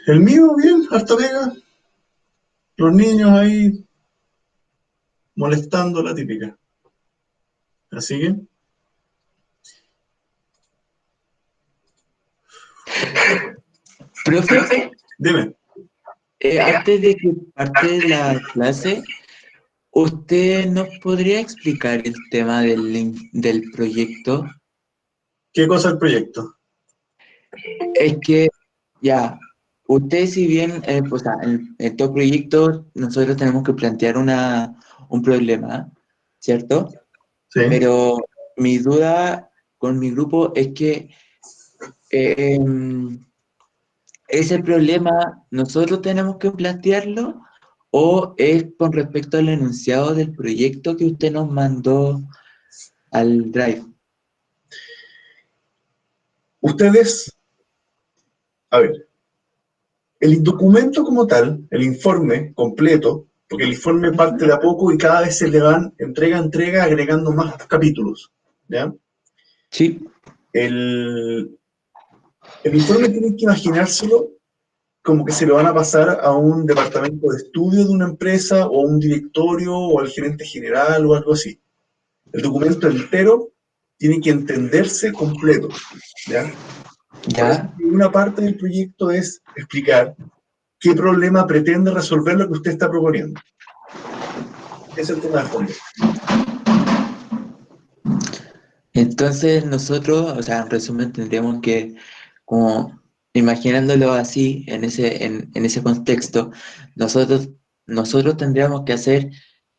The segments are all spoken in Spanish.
El mío, bien, harta pega. Los niños ahí molestando, la típica. Así que, Profe, dime. antes de que parte la clase, ¿usted nos podría explicar el tema del proyecto? ¿Qué cosa el proyecto? Es que, ya, usted si bien, o sea, en todo proyecto nosotros tenemos que plantear un problema, ¿cierto? Sí. Pero mi duda con mi grupo es que eh, ese problema nosotros tenemos que plantearlo o es con respecto al enunciado del proyecto que usted nos mandó al Drive. Ustedes, a ver, el documento como tal, el informe completo, porque el informe parte de a poco y cada vez se le van entrega a entrega agregando más capítulos, ¿ya? Sí, El, el informe tienen que imaginárselo como que se lo van a pasar a un departamento de estudio de una empresa o a un directorio o al gerente general o algo así. El documento entero tiene que entenderse completo, ¿ya? Por eso ya. una parte del proyecto es explicar qué problema pretende resolver lo que usted está proponiendo. Ese es el tema de fondo. Entonces nosotros, o sea, en resumen, tendríamos que, como imaginándolo así, en ese contexto, nosotros, nosotros tendríamos que hacer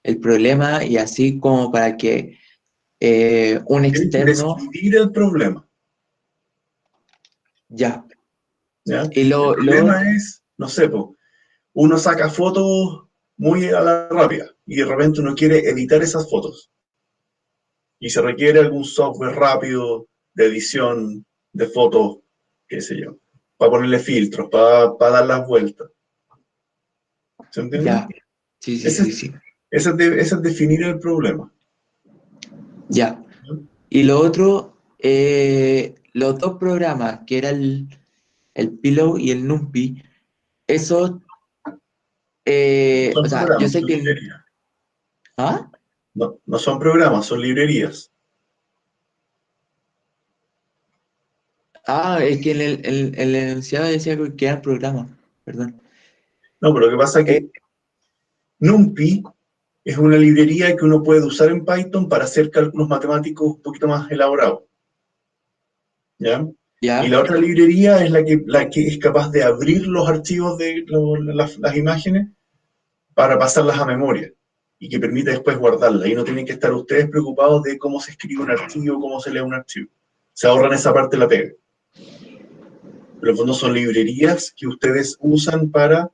el problema y así como para que un Tienen que externo, describir el problema, ya. ¿ya? Y El lo problema otro, es, no sé, po, uno saca fotos muy a la rápida y de repente uno quiere editar esas fotos y se requiere algún software rápido de edición de fotos, qué sé yo, para ponerle filtros, para dar las vueltas. ¿Se entiende? ya. Sí, sí, Ese, sí, sí. ese es definir el problema. Ya. ¿No? Y lo otro, los dos programas, que era el Pillow y el NumPy, eso, o Son sea, yo programas, sé son que... librerías. ¿Ah? No, no son programas, son librerías. Ah, es que el enunciado decía que eran programas, perdón. No, pero lo que pasa es Eh, que NumPy es una librería que uno puede usar en Python para hacer cálculos matemáticos un poquito más elaborados. ¿Ya? Y ya, la otra librería es la que es capaz de abrir los archivos de las imágenes para pasarlas a memoria y que permite después guardarlas. Y no tienen que estar ustedes preocupados de cómo se escribe un archivo, cómo se lee un archivo. Se ahorran esa parte de la pega. Pero en el fondo son librerías que ustedes usan para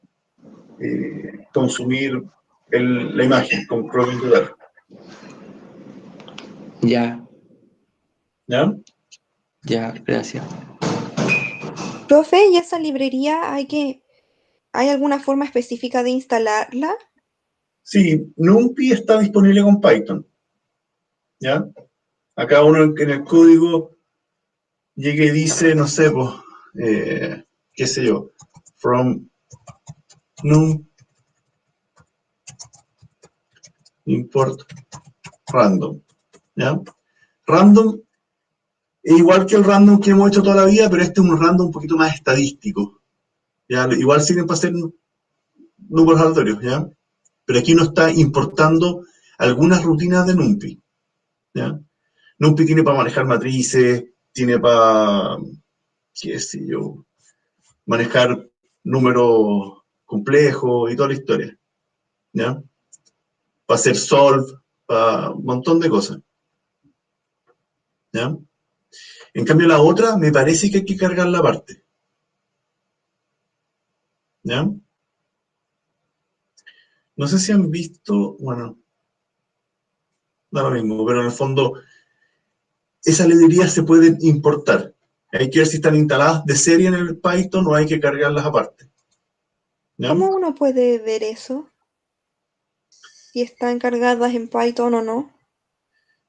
consumir la imagen con Chrome Data. ya, ¿Ya? ya, gracias. Profe, ¿y esa librería hay alguna forma específica de instalarla? Sí, NumPy está disponible con Python. ¿Ya? Acá uno en el código llega y dice, no sé, pues, qué sé yo, from num import random. ¿Ya? Random es igual que el random que hemos hecho toda la vida, pero este es un random un poquito más estadístico. ¿Ya? Igual sirven para hacer números aleatorios, ¿ya? Pero aquí uno está importando algunas rutinas de NumPy. ¿Ya? NumPy tiene para manejar matrices, tiene para, qué sé yo, manejar números complejos y toda la historia. ¿Ya? Para hacer solve, para un montón de cosas. ¿Ya? En cambio, la otra me parece que hay que cargar la parte. ¿Ya? No sé si han visto, bueno, da lo mismo, pero en el fondo esas librerías se pueden importar. Hay que ver si están instaladas de serie en el Python o hay que cargarlas aparte. ¿Ya? ¿Cómo uno puede ver eso? Si están cargadas en Python o no.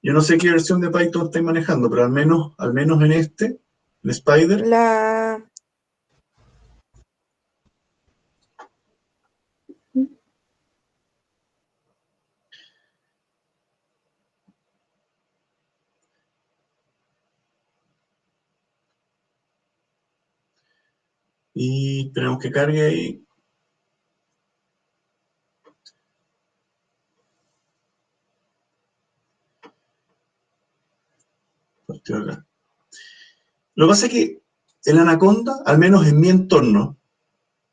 Yo no sé qué versión de Python estáis manejando, pero al menos en este, el Spider, La Y esperemos que cargue ahí. Partió acá. Lo que pasa es que el Anaconda, al menos en mi entorno,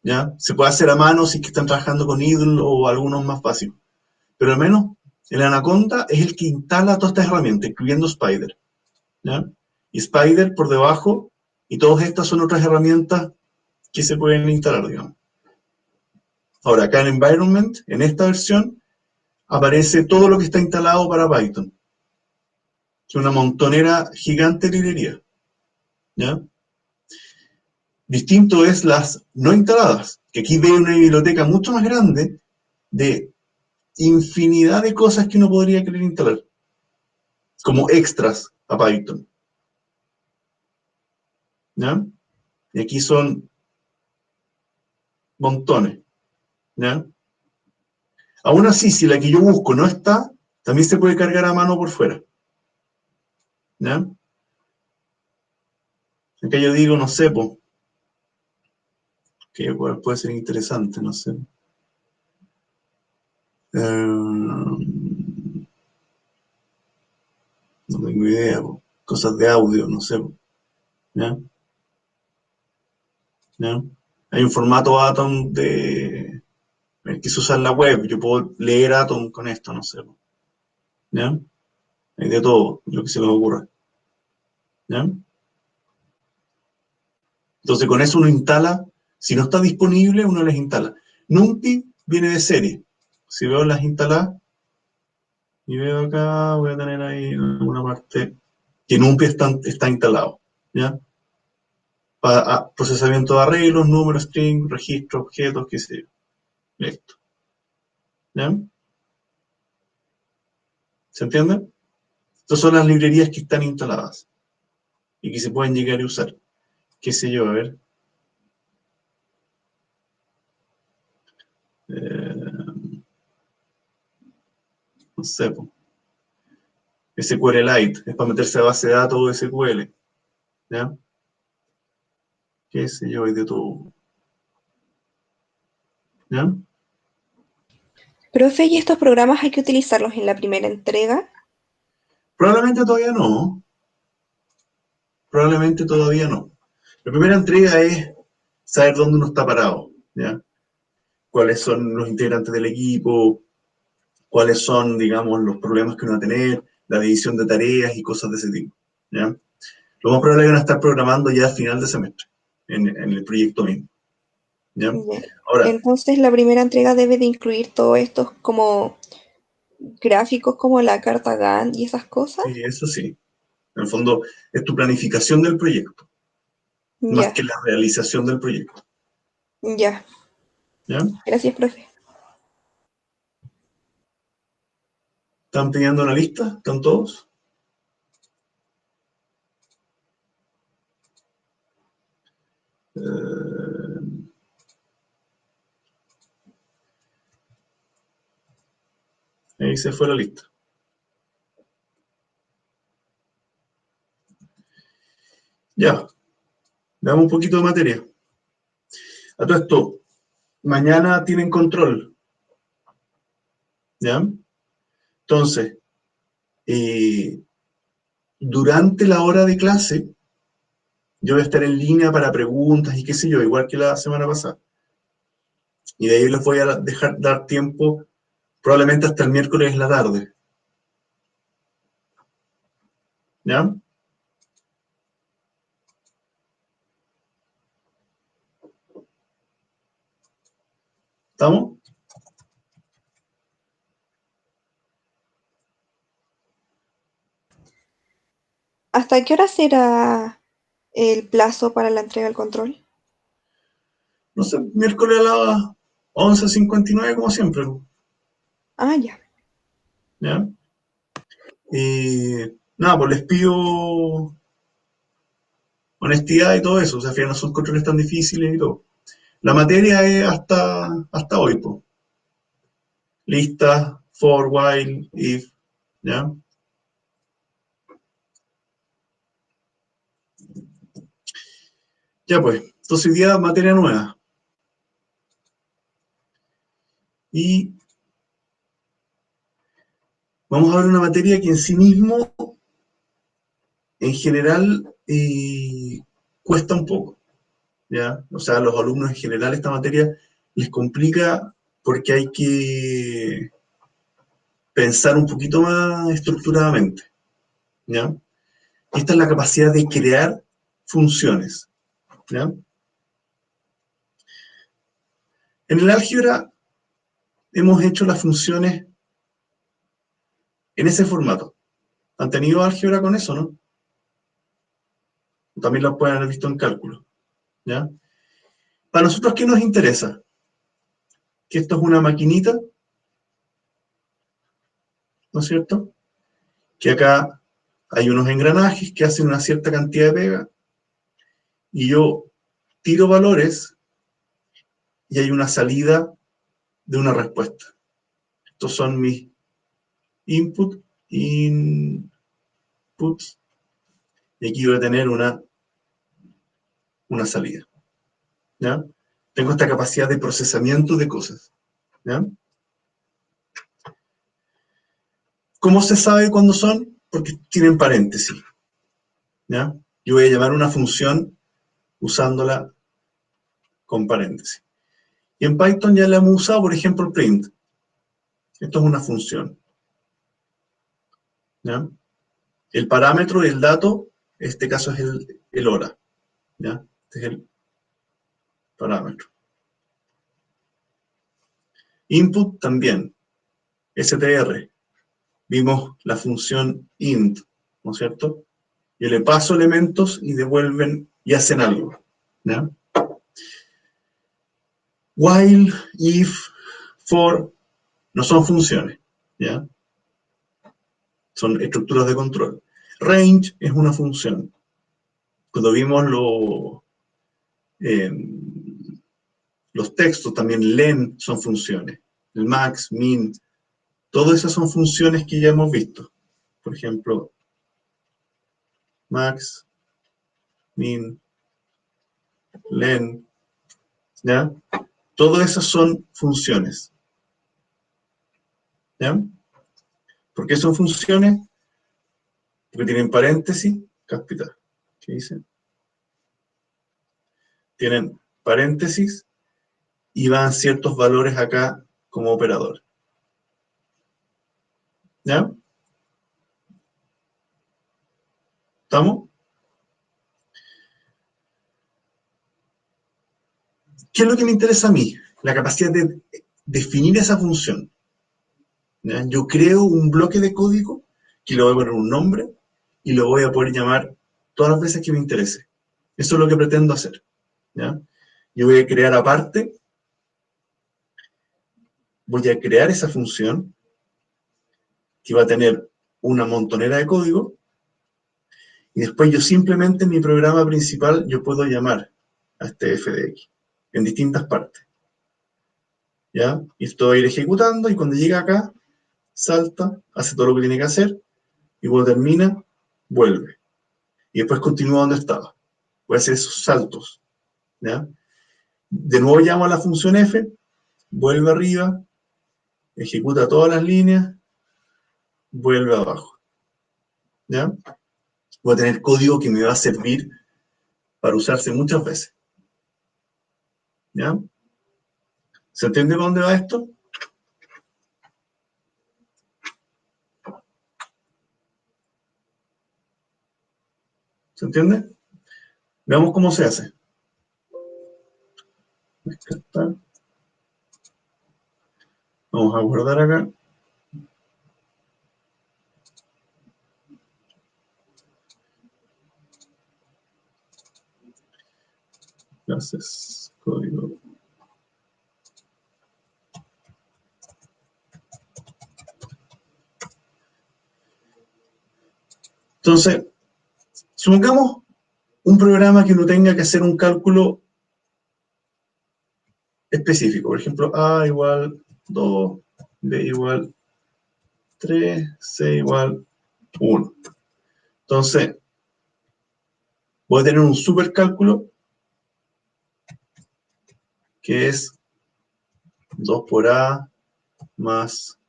¿ya? Se puede hacer a mano si es que están trabajando con Idle o algunos más básicos. Pero al menos el Anaconda es el que instala todas estas herramientas, incluyendo Spider, ¿ya? Y Spider por debajo, y todas estas son otras herramientas que se pueden instalar, digamos. Ahora, acá en Environment, en esta versión, aparece todo lo que está instalado para Python. Es una montonera gigante de librería, ¿ya? Distinto es las no instaladas, que aquí veo una biblioteca mucho más grande de infinidad de cosas que uno podría querer instalar, como extras a Python, ¿ya? Y aquí son montones, ¿ya? Aún así, si la que yo busco no está, también se puede cargar a mano por fuera, ¿ya? Acá yo digo, no sé, pues, que puede ser interesante, no sé. No tengo idea, po. Cosas de audio, no sé, po. ¿Ya? ¿Ya? Hay un formato Atom de el que se usa en la web, yo puedo leer Atom con esto, no sé, po. ¿Ya? Hay de todo, lo que se les ocurra, ¿ya? Entonces con eso uno instala, si no está disponible, uno les instala. NumPy viene de serie. Si veo las instaladas, y veo acá, voy a tener ahí alguna parte que NumPy está instalado, ¿ya? Para procesamiento de arreglos, números, string, registros, objetos, qué sé yo. Listo. ¿Ya? ¿Se entiende? Estas son las librerías que están instaladas y que se pueden llegar a usar. ¿Qué sé yo? A ver. No sé, po. SQLite es para meterse a base de datos SQL. ¿Ya? ¿Qué sé yo? Hay de todo. ¿Ya? Profe, ¿y estos programas hay que utilizarlos en la primera entrega? Probablemente todavía no. Probablemente todavía no. La primera entrega es saber dónde uno está parado. ¿Ya? Cuáles son los integrantes del equipo, cuáles son, digamos, los problemas que uno va a tener, la división de tareas y cosas de ese tipo. ¿Ya? Lo más probable es que van a estar programando ya a final de semestre, en el proyecto mismo. ¿Ya? Ya. Ahora, Entonces, la primera entrega debe de incluir todos estos como gráficos como la carta Gantt y esas cosas. sí, eso sí, en el fondo es tu planificación del proyecto, más Ya, que la realización del proyecto. ya. ¿Ya? Gracias, profe. ¿Están pidiendo una lista? ¿Están todos? Eh, ahí se fue la lista. Ya, veamos un poquito de materia. A todo esto, mañana tienen control. ¿Ya? Entonces, eh, durante la hora de clase, yo voy a estar en línea para preguntas y qué sé yo, igual que la semana pasada. Y de ahí les voy a dejar dar tiempo, probablemente hasta el miércoles en la tarde. ¿Ya? ¿Estamos? ¿Hasta qué hora será el plazo para la entrega del control? No sé, miércoles a las 11:59 como siempre. Ah, ya. ¿Ya? Y nada, pues les pido honestidad y todo eso. O sea, al final no son controles tan difíciles y todo. La materia es hasta hoy, pues. Listas, for, while, if, ¿ya? Ya pues, Entonces hoy día materia nueva. Y vamos a ver una materia que en sí mismo, en general, cuesta un poco, ¿ya? O sea, a los alumnos en general esta materia les complica porque hay que pensar un poquito más estructuradamente, ¿ya? Y esta es la capacidad de crear funciones, ¿ya? En el álgebra hemos hecho las funciones en ese formato. ¿Han tenido álgebra con eso, no? También las pueden haber visto en cálculo, ¿ya? Para nosotros, ¿qué nos interesa? Que esto es una maquinita, ¿no es cierto? Que acá hay unos engranajes que hacen una cierta cantidad de pega, y yo tiro valores y hay una salida de una respuesta. Estos son mis inputs, y aquí voy a tener una salida, ¿ya? Tengo esta capacidad de procesamiento de cosas, ¿ya? ¿Cómo se sabe cuándo son? Porque tienen paréntesis, ¿ya? Yo voy a llamar una función usándola con paréntesis. Y en Python ya le hemos usado, por ejemplo, el print. Esto es una función, ¿ya? El parámetro del dato, en este caso es el hora, ¿ya? Este es el parámetro. Input también, str. Vimos la función int, ¿no es cierto? Yo le paso elementos y devuelven y hacen algo, ¿ya? While, if, for, no son funciones, ¿ya? Son estructuras de control. Range es una función. Cuando vimos los textos, también len son funciones. El max, min, todas esas son funciones que ya hemos visto. Por ejemplo, max, min, len, ¿ya? Todas esas son funciones, ¿ya? ¿Por qué son funciones? Porque tienen paréntesis, capital. ¿Qué dice? Tienen paréntesis y van ciertos valores acá como operador, ¿ya? ¿Estamos? ¿Qué es lo que me interesa a mí? La capacidad de definir esa función, ¿ya? Yo creo un bloque de código que le voy a poner un nombre y lo voy a poder llamar todas las veces que me interese. Eso es lo que pretendo hacer, ¿ya? Yo voy a crear aparte, voy a crear esa función que va a tener una montonera de código y después yo simplemente en mi programa principal yo puedo llamar a este f de x en distintas partes, ¿ya? Y esto va a ir ejecutando y cuando llega acá, salta, hace todo lo que tiene que hacer y cuando termina, vuelve. Y después continúa donde estaba. Voy a hacer esos saltos, ¿ya? De nuevo llamo a la función f, vuelve arriba, ejecuta todas las líneas, vuelve abajo, ¿ya? Voy a tener código que me va a servir para usarse muchas veces, ¿ya? ¿Se entiende para dónde va esto? ¿Se entiende? Veamos cómo se hace. Vamos a guardar acá. Clases, código. Entonces, supongamos un programa que no tenga que hacer un cálculo específico. Por ejemplo, A igual 2, B igual 3, C igual 1. Entonces, voy a tener un supercálculo que es 2 por A más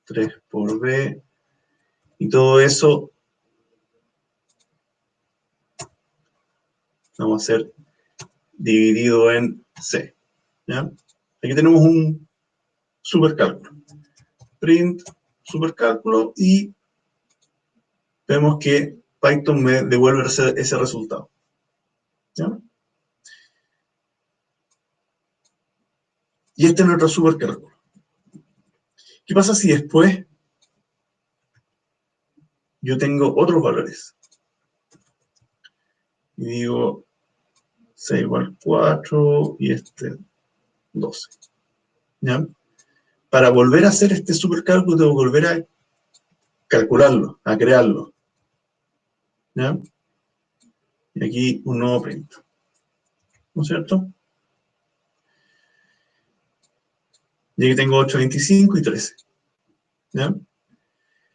3 por B, y todo eso vamos a hacer dividido en C. ¿Ya? Aquí tenemos un supercálculo. Print supercálculo y vemos que Python me devuelve ese resultado. ¿Ya? Y este es nuestro supercálculo. ¿Qué pasa si después yo tengo otros valores? Y digo, C igual 4 y este 12. ¿Ya? Para volver a hacer este supercálculo tengo que volver a calcularlo, a crearlo. ¿Ya? Y aquí un nuevo print. ¿No es cierto? Y aquí tengo 8, 25 y 13. ¿Ya?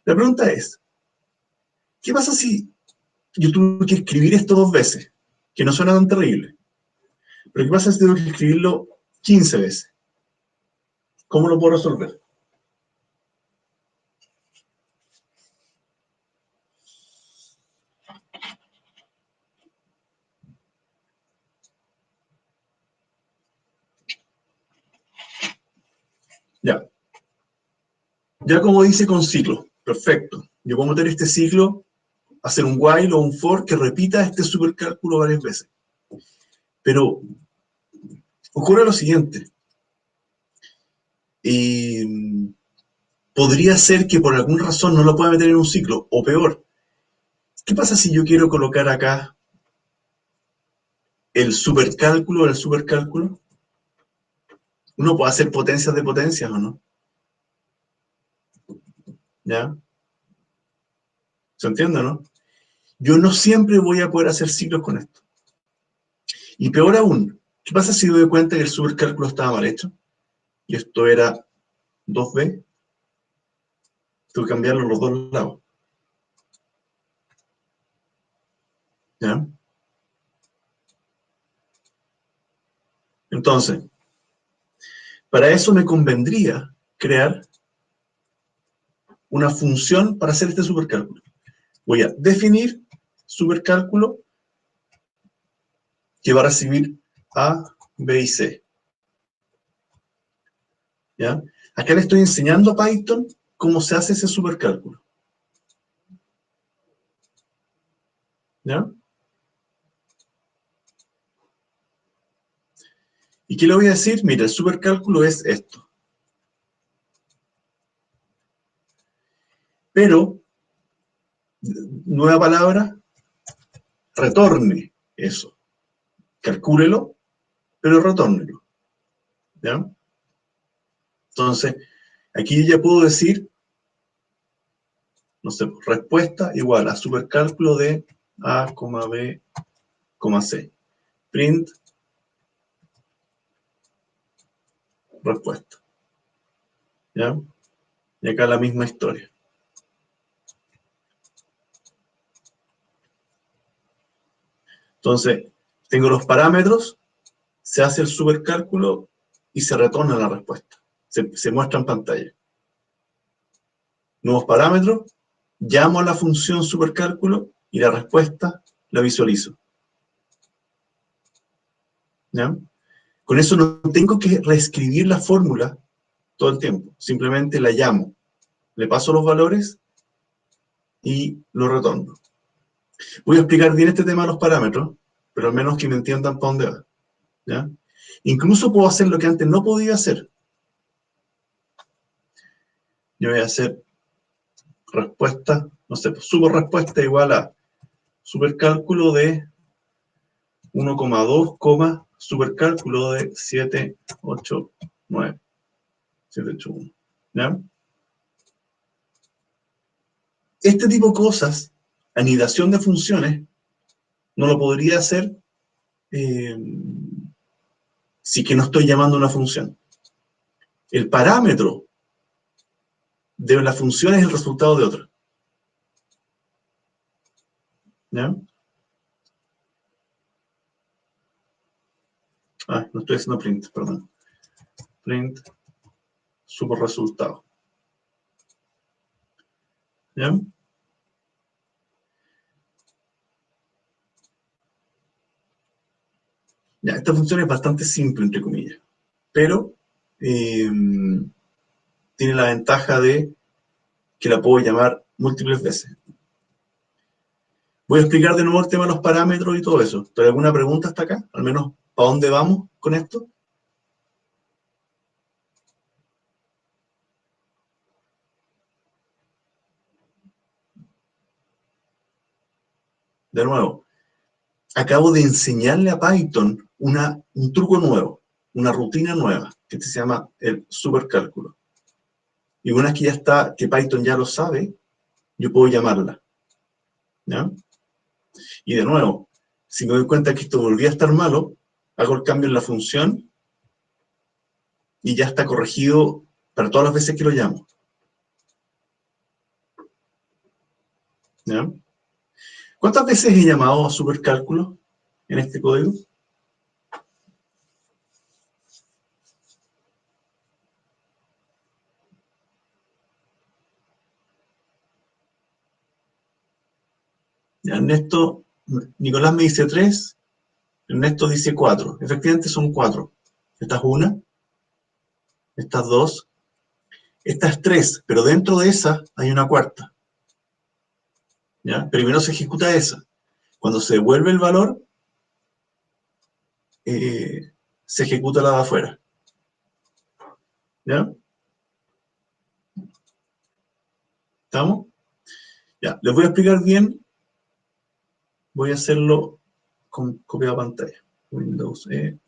La pregunta es, ¿qué pasa si yo tuve que escribir esto 2 veces? Que no suena tan terrible. Pero ¿qué pasa si tengo que escribirlo 15 veces? ¿Cómo lo puedo resolver? Ya. Ya como dice con ciclo. Perfecto. Yo puedo meter este ciclo, hacer un while o un for que repita este supercálculo varias veces. Pero ocurre lo siguiente. Podría ser que por alguna razón no lo pueda meter en un ciclo. O peor, ¿qué pasa si yo quiero colocar acá el supercálculo del supercálculo? Uno puede hacer potencias de potencias, ¿o no? ¿Ya? ¿Se entiende, no? Yo no siempre voy a poder hacer ciclos con esto. Y peor aún, ¿qué pasa si me doy cuenta que el supercálculo estaba mal hecho? Y esto era 2b, tengo que cambiarlo los dos lados. ¿Ya? Entonces, para eso me convendría crear una función para hacer este supercálculo. Voy a definir supercálculo que va a recibir A, B y C. ¿Ya? Acá le estoy enseñando a Python cómo se hace ese supercálculo. ¿Ya? ¿Y qué le voy a decir? Mira, el supercálculo es esto. Pero, nueva palabra, retorne eso. Calcúlelo, pero retórnelo. ¿Ya? Entonces, aquí ya puedo decir, no sé, respuesta igual a supercálculo de A, B, C. Print respuesta. ¿Ya? Y acá la misma historia. Entonces, tengo los parámetros, se hace el supercálculo y se retorna la respuesta. Se muestra en pantalla. Nuevos parámetros, llamo a la función supercálculo y la respuesta la visualizo. ¿Ya? Con eso no tengo que reescribir la fórmula todo el tiempo. Simplemente la llamo, le paso los valores y lo retorno. Voy a explicar bien este tema de los parámetros, pero al menos que me entiendan para dónde va. ¿Ya? Incluso puedo hacer lo que antes no podía hacer. Yo voy a hacer respuesta, no sé, pues subo respuesta igual a supercálculo de 1,2, supercálculo de 789. 781. ¿Ya? Este tipo de cosas, anidación de funciones, no lo podría hacer eh, si que no estoy llamando una función. El parámetro de la función es el resultado de otra. ¿Ya? Ah, no estoy haciendo print, perdón. print super resultado. ¿Ya? Ya, esta función es bastante simple, entre comillas, pero tiene la ventaja de que la puedo llamar múltiples veces. Voy a explicar de nuevo el tema de los parámetros y todo eso. ¿Hay alguna pregunta hasta acá? Al menos, ¿para dónde vamos con esto? De nuevo, acabo de enseñarle a Python un truco nuevo, una rutina nueva, que se llama el supercálculo. Y una vez que ya está, que Python ya lo sabe, yo puedo llamarla. ¿Ya? Y de nuevo, si me doy cuenta que esto volvía a estar malo, hago el cambio en la función y ya está corregido para todas las veces que lo llamo. ¿Ya? ¿Cuántas veces he llamado a supercálculo en este código? Ya, Ernesto, Nicolás me dice 3, Ernesto dice 4. Efectivamente son 4. Esta es una, estas 2, esta es 3, pero dentro de esa hay una cuarta. ¿Ya? Primero se ejecuta esa. Cuando se devuelve el valor, se ejecuta la de afuera. ¿Ya? ¿Estamos? Ya, les voy a explicar bien. Voy a hacerlo con copia de pantalla. Windows E.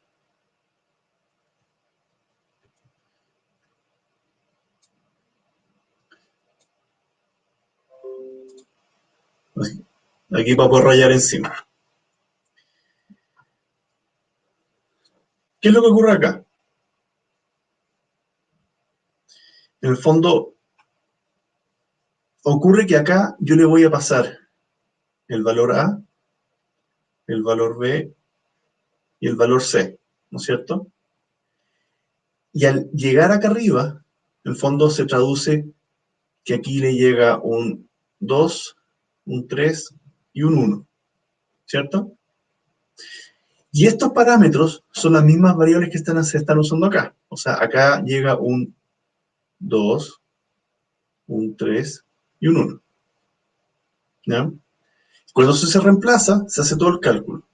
Aquí para poder rayar encima. ¿Qué es lo que ocurre acá? En el fondo, ocurre que acá yo le voy a pasar el valor A, el valor B y el valor C, ¿no es cierto? Y al llegar acá arriba, en el fondo se traduce que aquí le llega un 2, un 3 y un 1, ¿cierto? Y estos parámetros son las mismas variables que se están usando acá. O sea, acá llega un 2, un 3 y un 1. ¿Ya? Cuando eso se reemplaza, se hace todo el cálculo.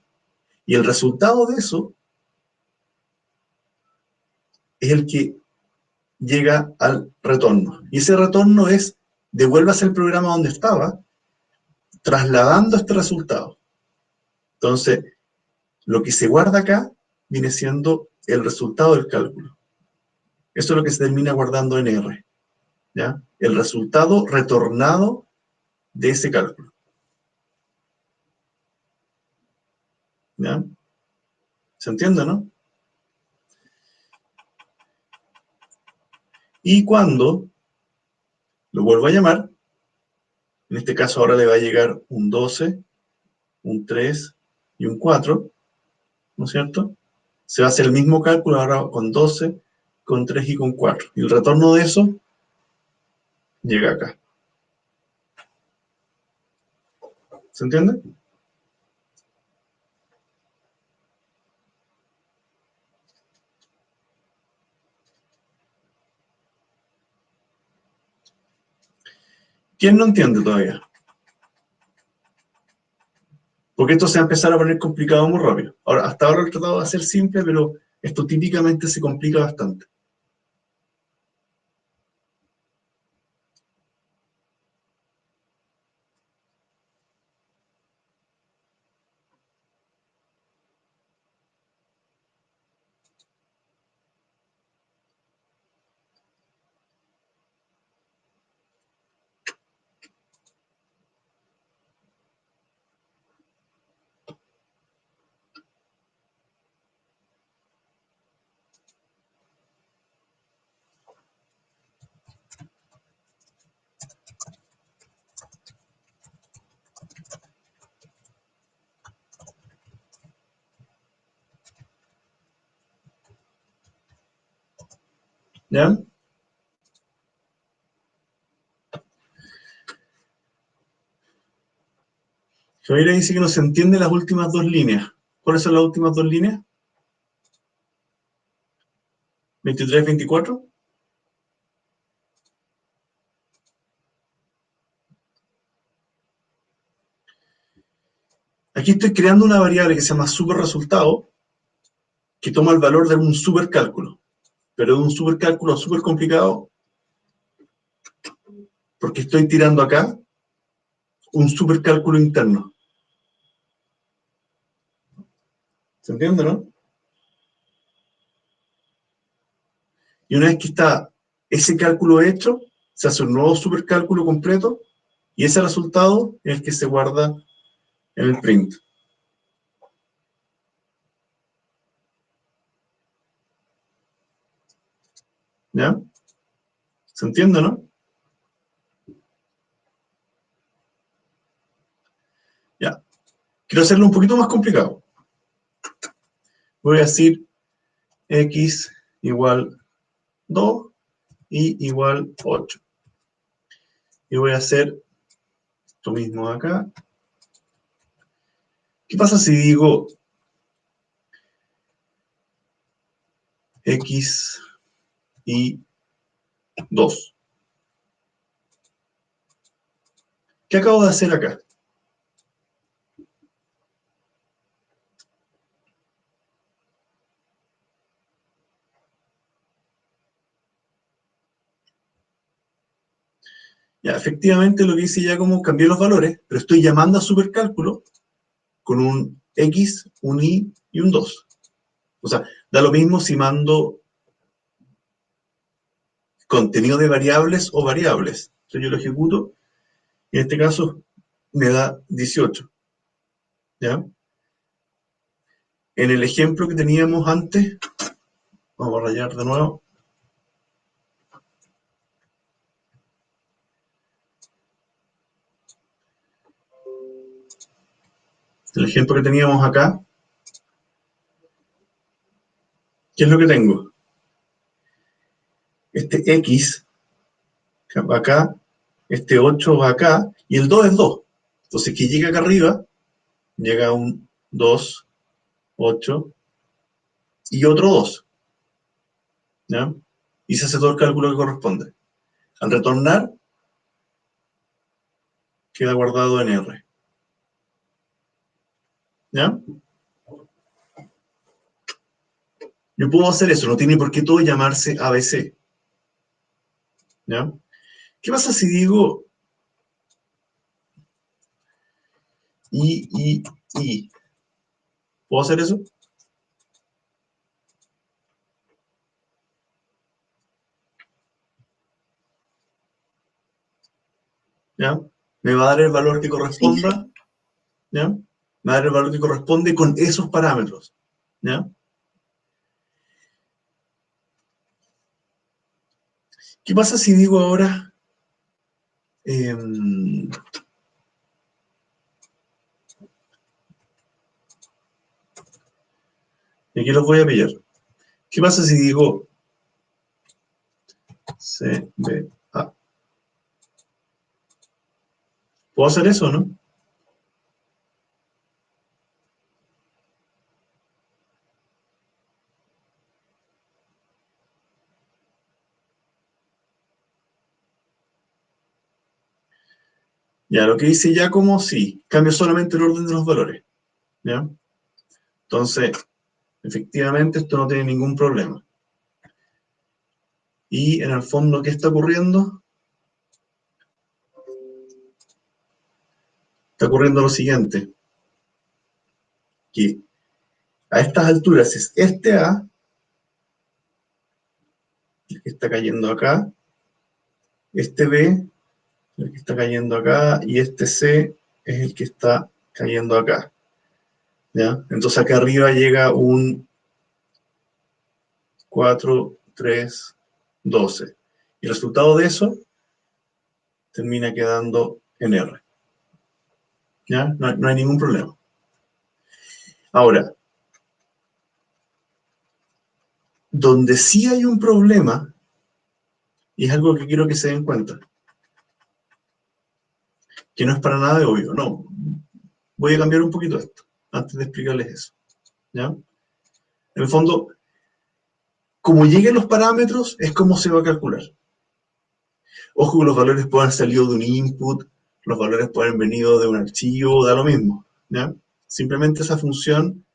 Y el resultado de eso es el que llega al retorno. Y ese retorno es, devuélvase el programa donde estaba, trasladando este resultado. Entonces, lo que se guarda acá viene siendo el resultado del cálculo. Eso es lo que se termina guardando en R. ¿Ya? El resultado retornado de ese cálculo. ¿Ya? ¿Se entiende, no? Y cuando lo vuelvo a llamar, en este caso ahora le va a llegar un 12, un 3 y un 4, ¿no es cierto? Se va a hacer el mismo cálculo ahora con 12, con 3 y con 4. Y el retorno de eso llega acá. ¿Se entiende? ¿Quién no entiende todavía? Porque esto se va a empezar a poner complicado muy rápido. Ahora, hasta ahora lo he tratado de hacer simple, pero esto típicamente se complica bastante. ¿Ya? Javier dice que no se entiende las últimas dos líneas. ¿Cuáles son las últimas dos líneas? 23, 24. Aquí estoy creando una variable que se llama superresultado, que toma el valor de un supercálculo, pero de un supercálculo súper complicado, porque estoy tirando acá un supercálculo interno. ¿Se entiende, no? Y una vez que está ese cálculo hecho, se hace un nuevo supercálculo completo, y ese resultado es el que se guarda en el print. ¿Ya? ¿Se entiende, no? Ya. Quiero hacerlo un poquito más complicado. Voy a decir x igual 2 y igual 8. Y voy a hacer esto mismo acá. ¿Qué pasa si digo x y 2? ¿Qué acabo de hacer acá? Ya, efectivamente lo que hice ya como cambié los valores, pero estoy llamando a supercálculo con un x, un y y un 2. O sea, da lo mismo si mando contenido de variables o variables. Entonces yo lo ejecuto y en este caso me da 18. ¿Ya? En el ejemplo que teníamos antes, vamos a rayar de nuevo. El ejemplo que teníamos acá, ¿qué es lo que tengo? Este x va acá, este 8 va acá, y el 2 es 2. Entonces, que llega acá arriba, llega un 2, 8, y otro 2. ¿Ya? Y se hace todo el cálculo que corresponde. Al retornar, queda guardado en R. ¿Ya? Yo puedo hacer eso, no tiene por qué todo llamarse ABC. ¿Ya? ¿Qué pasa si digo I? ¿Puedo hacer eso? ¿Ya? Me va a dar el valor que corresponda. ¿Ya? Me va a dar el valor que corresponde con esos parámetros. ¿Ya? ¿Qué pasa si digo ahora y aquí los voy a pillar? ¿Qué pasa si digo CBA? ¿Puedo hacer eso, no? Ya, lo que hice ya como sí, cambio solamente el orden de los valores. ¿Ya? Entonces, efectivamente, esto no tiene ningún problema. Y en el fondo, ¿qué está ocurriendo? Está ocurriendo lo siguiente, que a estas alturas es este A, el que está cayendo acá, este B, el que está cayendo acá, y este C es el que está cayendo acá. ¿Ya? Entonces acá arriba llega un 4, 3, 12. Y el resultado de eso termina quedando en R. ¿Ya? No hay ningún problema. Ahora, donde sí hay un problema Y es algo que quiero que se den cuenta. Que no es para nada de obvio, no. Voy a cambiar un poquito esto, antes de explicarles eso. ¿Ya? En el fondo, como lleguen los parámetros, es como se va a calcular. Ojo que los valores pueden haber salido de un input, los valores pueden haber venido de un archivo, da lo mismo. ¿Ya? Simplemente esa función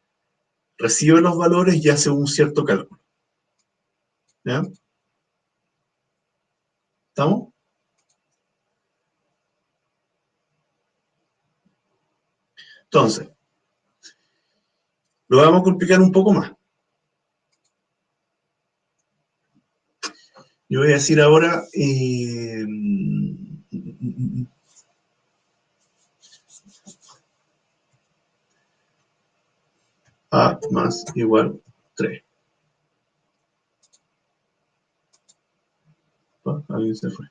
recibe los valores y hace un cierto cálculo. ¿Ya? ¿Estamos? Entonces, lo vamos a complicar un poco más. Yo voy a decir ahora A más igual 3. Alguien se fue.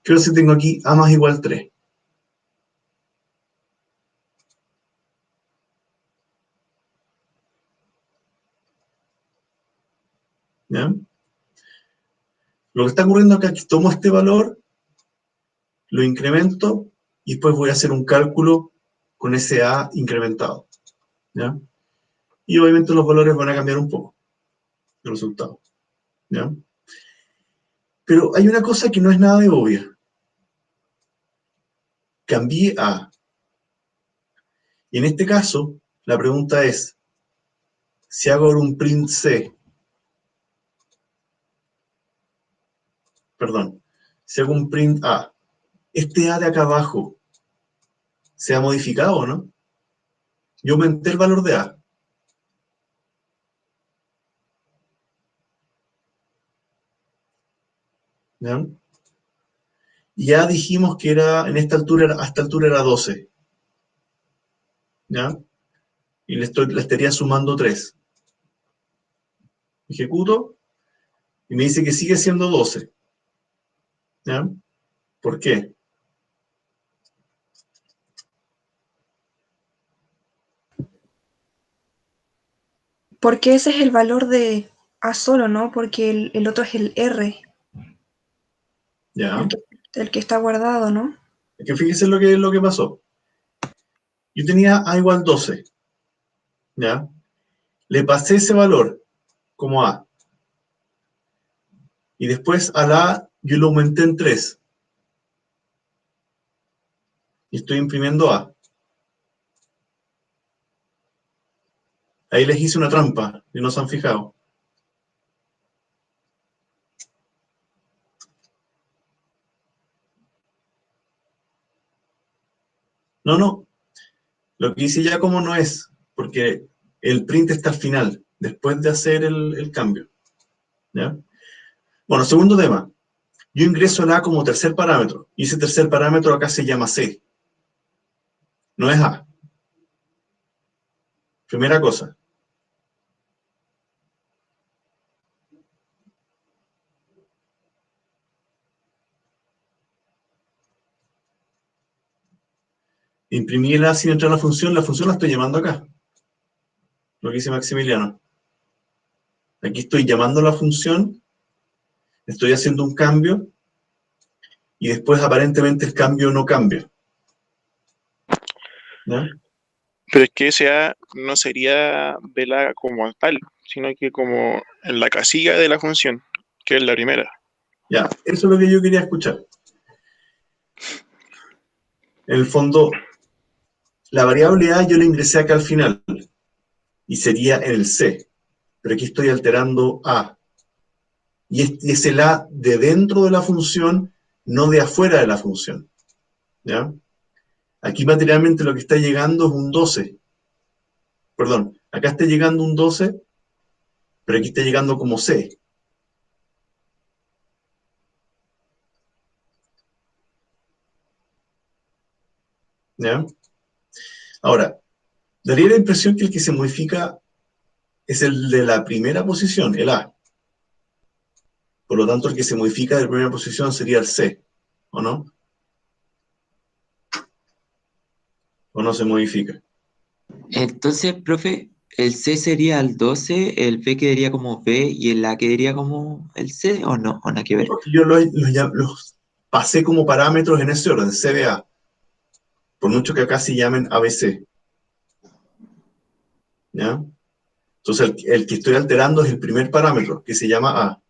Creo que tengo aquí A más igual 3. ¿Ya? Lo que está ocurriendo acá es que tomo este valor, lo incremento y después voy a hacer un cálculo con ese A incrementado. ¿Ya? Y obviamente los valores van a cambiar un poco, el resultado. ¿Ya? Pero hay una cosa que no es nada de obvia. Cambié A. Y en este caso, la pregunta es, si hago ahora un print C, perdón, si hago un print A, este A de acá abajo, ¿se ha modificado o no? Yo aumenté el valor de A. ¿Ya? Y ya dijimos que era, en esta altura, a esta altura era 12. ¿Ya? Y le estaría sumando 3. Ejecuto y me dice que sigue siendo 12. ¿Ya? ¿Por qué? Porque ese es el valor de A solo, ¿no? Porque el otro es el R, ¿Ya? el que está guardado, ¿no? Es que fíjese lo que pasó. Yo tenía A igual 12. ¿Ya? Le pasé ese valor como A. Y después a la A yo lo aumenté en 3. Y estoy imprimiendo A. Ahí les hice una trampa y no se han fijado. No, no. Lo que hice ya como no es, porque el print está al final, después de hacer el cambio. ¿Ya? Bueno, segundo tema. Yo ingreso el A como tercer parámetro, y ese tercer parámetro acá se llama C. No es A. Primera cosa. Imprimí el A sin entrar a la función la estoy llamando acá. Lo que dice Maximiliano. Aquí estoy llamando a la función, estoy haciendo un cambio, y después aparentemente el cambio no cambia. ¿Ya? Pero es que ese A no sería vela como tal, sino que como en la casilla de la función, que es la primera. Ya, eso es lo que yo quería escuchar. En el fondo, la variable A yo la ingresé acá al final, y sería en el C, pero aquí estoy alterando A. Y es el A de dentro de la función, no de afuera de la función. ¿Ya? Aquí materialmente lo que está llegando es un 12. Perdón, acá está llegando un 12, pero aquí está llegando como C. ¿Ya? Ahora, daría la impresión que el que se modifica es el de la primera posición, el A. Por lo tanto, el que se modifica de la primera posición sería el C, ¿o no? ¿O no se modifica? Entonces, profe, el C sería el 12, el B quedaría como B y el A quedaría como el C, ¿o no? ¿O nada que ver? Porque yo los pasé como parámetros en ese orden, CBA, por mucho que acá se llamen ABC, ¿ya? Entonces el que estoy alterando es el primer parámetro, que se llama A,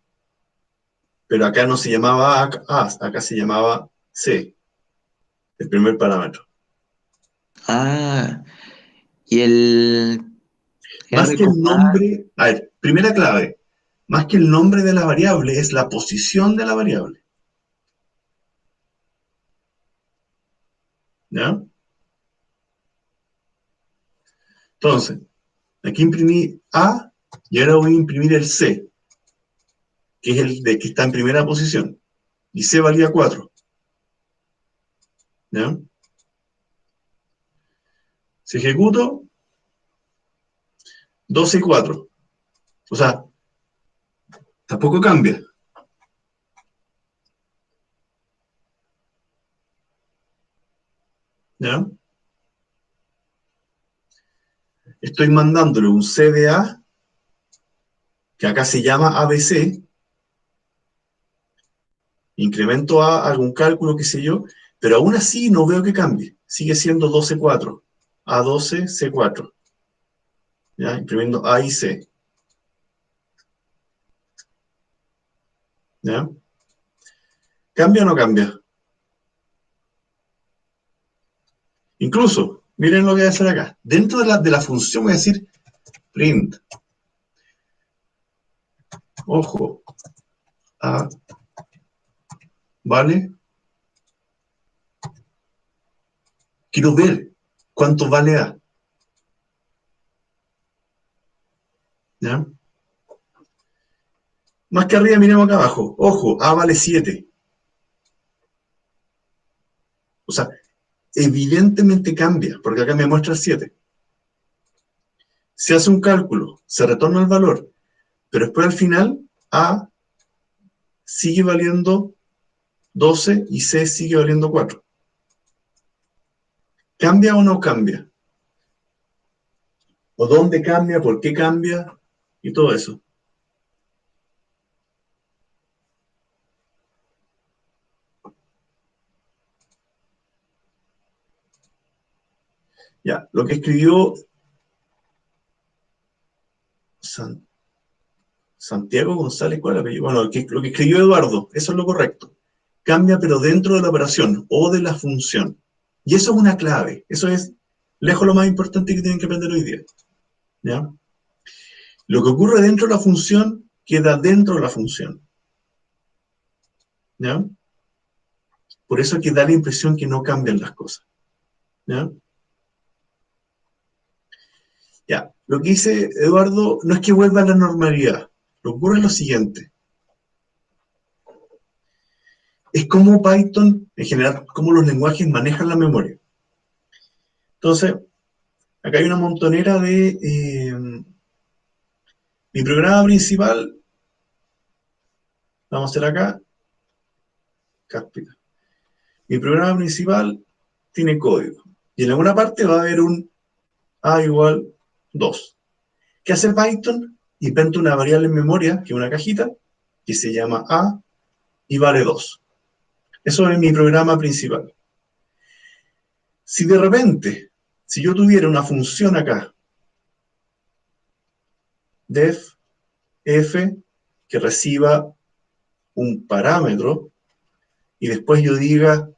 pero acá no se llamaba A, acá se llamaba C, el primer parámetro. Ah, y el Más R que el con A, nombre, a ver, primera clave, más que el nombre de la variable es la posición de la variable, ¿ya? Entonces, aquí imprimí A y ahora voy a imprimir el C, que es el de que está en primera posición, y C valía 4, ¿ya? Si ejecuto, 12 y 4, o sea, tampoco cambia, ¿ya? Estoy mandándole un CDA, que acá se llama ABC, incremento A, algún cálculo, qué sé yo, pero aún así no veo que cambie, sigue siendo 12,4, A12, C4, ¿ya? Imprimiendo A y C, ¿ya? ¿Cambia o no cambia? Incluso, miren lo que voy a hacer acá. Dentro de la función voy a decir print, ojo, A, ¿vale? Quiero ver cuánto vale A, ¿ya? Más que arriba, miremos acá abajo. Ojo, A vale 7. O sea, evidentemente cambia, porque acá me muestra 7. Se hace un cálculo, se retorna el valor, pero después al final A sigue valiendo 12 y C sigue valiendo 4. ¿Cambia o no cambia? ¿O dónde cambia? ¿Por qué cambia? Y todo eso. Ya, lo que escribió Santiago González, ¿cuál es el apellido? Bueno, lo que escribió Eduardo, eso es lo correcto. Cambia, pero dentro de la operación o de la función. Y eso es una clave. Eso es lejos lo más importante que tienen que aprender hoy día. ¿Ya? Lo que ocurre dentro de la función queda dentro de la función. ¿Ya? Por eso es que da la impresión que no cambian las cosas. ¿Ya? Ya. Lo que dice Eduardo no es que vuelva a la normalidad. Lo que ocurre es lo siguiente. Es como Python, en general, cómo los lenguajes manejan la memoria. Entonces, acá hay una montonera de... mi programa principal, vamos a hacer acá, Cáspita. Mi programa principal tiene código. Y en alguna parte va a haber un A igual 2. ¿Qué hace Python? Inventa una variable en memoria, que es una cajita, que se llama A y vale 2. Eso es mi programa principal. Si de repente, si yo tuviera una función acá, def f, que reciba un parámetro, y después yo diga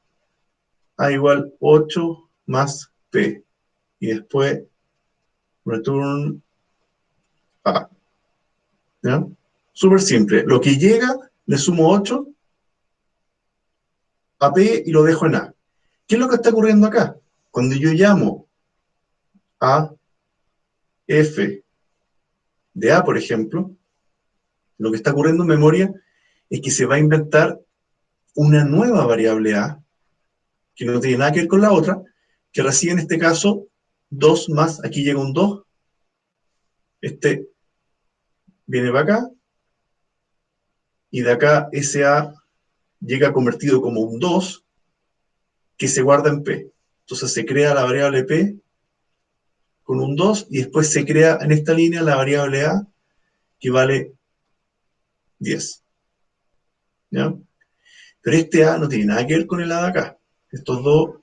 A igual 8 más P, y después return A. ¿Ya? Súper simple. Lo que llega, le sumo 8 a P y lo dejo en A. ¿Qué es lo que está ocurriendo acá? Cuando yo llamo a F de A, por ejemplo, lo que está ocurriendo en memoria es que se va a inventar una nueva variable A, que no tiene nada que ver con la otra, que recibe en este caso 2 más, aquí llega un 2, este viene para acá, y de acá ese A llega convertido como un 2, que se guarda en P. Entonces se crea la variable P con un 2 y después se crea en esta línea la variable a que vale 10. ¿Ya? Pero este a no tiene nada que ver con el a de acá. Estos dos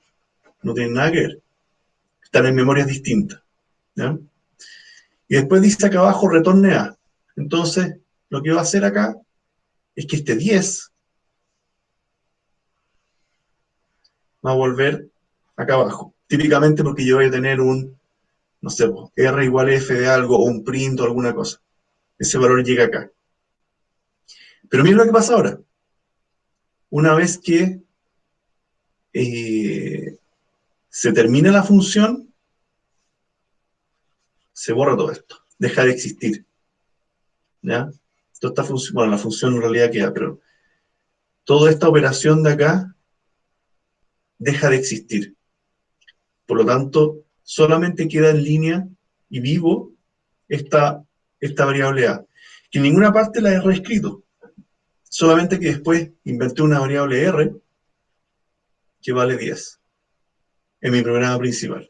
no tienen nada que ver. Están en memorias distintas. ¿Ya? Y después dice acá abajo retorne a. Entonces, lo que va a hacer acá es que este 10 va a volver acá abajo. Típicamente porque yo voy a tener un, no sé, R igual F de algo, o un print o alguna cosa. Ese valor llega acá. Pero miren lo que pasa ahora. Una vez que se termina la función, se borra todo esto. Deja de existir. ¿Ya? Toda esta función, bueno, la función en realidad queda, pero toda esta operación de acá deja de existir. Por lo tanto, solamente queda en línea y vivo esta variable a, que en ninguna parte la he reescrito, solamente que después inventé una variable r que vale 10 en mi programa principal.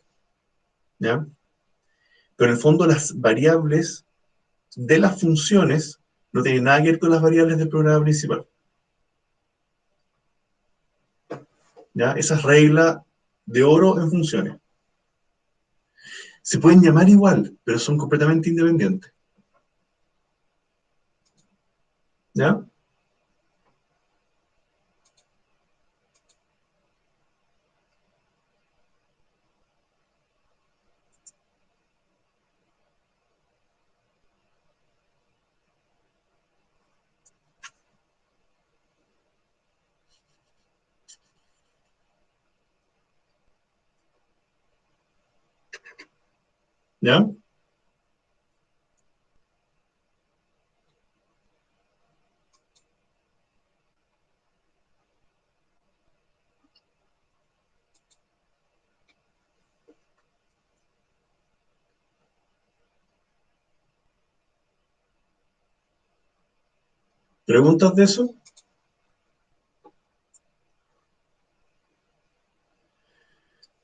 ¿Ya? Pero en el fondo las variables de las funciones no tienen nada que ver con las variables del programa principal. ¿Ya? Esa es regla de oro en funciones. Se pueden llamar igual, pero son completamente independientes. ¿Ya? ¿Ya? ¿Preguntas de eso?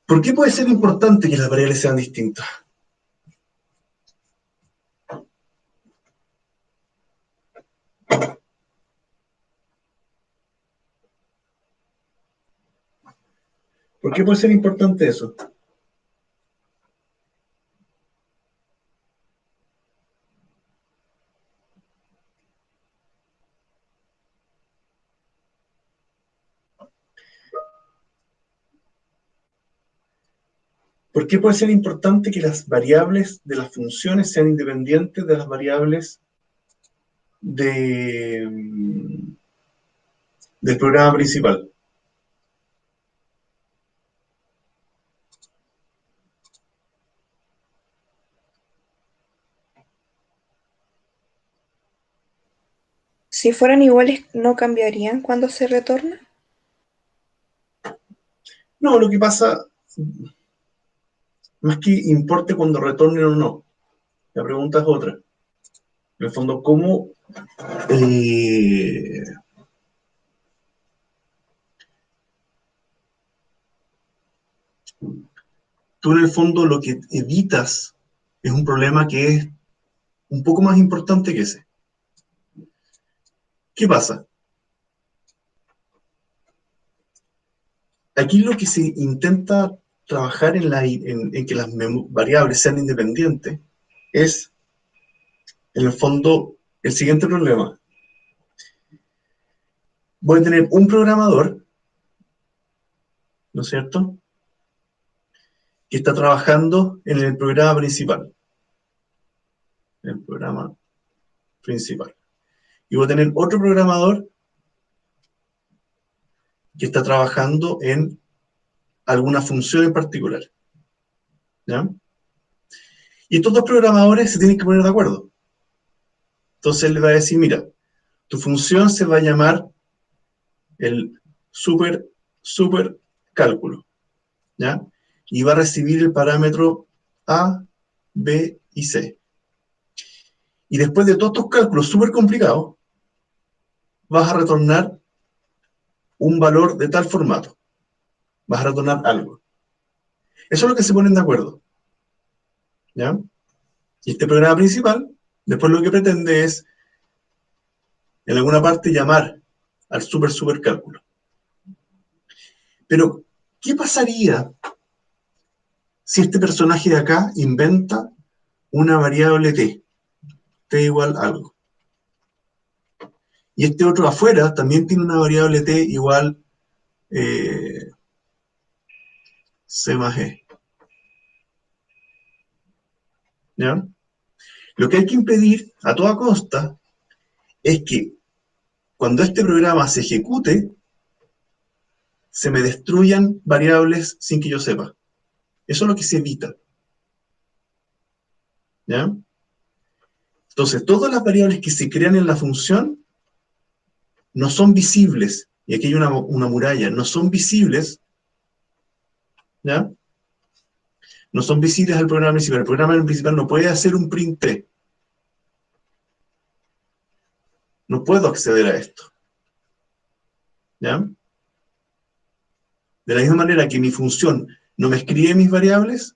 ¿Por qué puede ser importante que las variables sean distintas? ¿Por qué puede ser importante eso? ¿Por qué puede ser importante que las variables de las funciones sean independientes de las variables del programa principal? Si fueran iguales, ¿no cambiarían cuando se retorna? No, lo que pasa, más que importe cuando retornen o no, la pregunta es otra. En el fondo, ¿cómo tú en el fondo lo que evitas es un problema que es un poco más importante que ese? ¿Qué pasa? Aquí lo que se intenta trabajar en que las variables sean independientes es, en el fondo, el siguiente problema. Voy a tener un programador, ¿no es cierto?, que está trabajando en el programa principal. En el programa principal. Y voy a tener otro programador que está trabajando en alguna función en particular. ¿Ya? Y estos dos programadores se tienen que poner de acuerdo. Entonces él le va a decir, mira, tu función se va a llamar el super cálculo. ¿Ya? Y va a recibir el parámetro A, B y C. Y después de todos estos cálculos súper complicados, vas a retornar un valor de tal formato. Vas a retornar algo. Eso es lo que se ponen de acuerdo. ¿Ya? Y este programa principal, después lo que pretende es, en alguna parte, llamar al supercálculo. Pero, ¿qué pasaría si este personaje de acá inventa una variable t igual algo? Y este otro afuera también tiene una variable t igual c más e. ¿Ya? Lo que hay que impedir a toda costa es que cuando este programa se ejecute, se me destruyan variables sin que yo sepa. Eso es lo que se evita. ¿Ya? Entonces, todas las variables que se crean en la función no son visibles. Y aquí hay una muralla. No son visibles. ¿Ya? No son visibles al programa principal. El programa principal no puede hacer un print. No puedo acceder a esto. ¿Ya? De la misma manera que mi función no me escribe mis variables,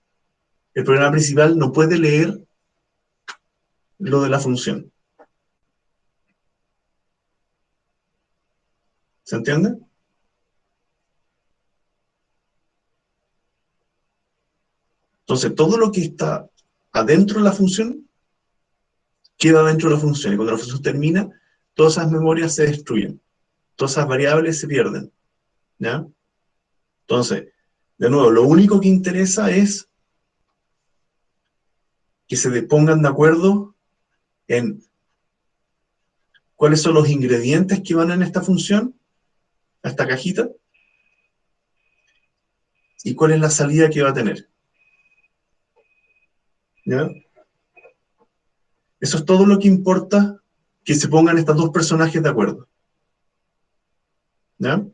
el programa principal no puede leer lo de la función. ¿Se entiende? Entonces, todo lo que está adentro de la función queda dentro de la función. Y cuando la función termina, todas esas memorias se destruyen. Todas esas variables se pierden. ¿Ya? Entonces, de nuevo, lo único que interesa es que se pongan de acuerdo en cuáles son los ingredientes que van en esta función, a esta cajita, y cuál es la salida que va a tener. ¿Ya? Eso es todo lo que importa, que se pongan estos dos personajes de acuerdo. ¿Ya?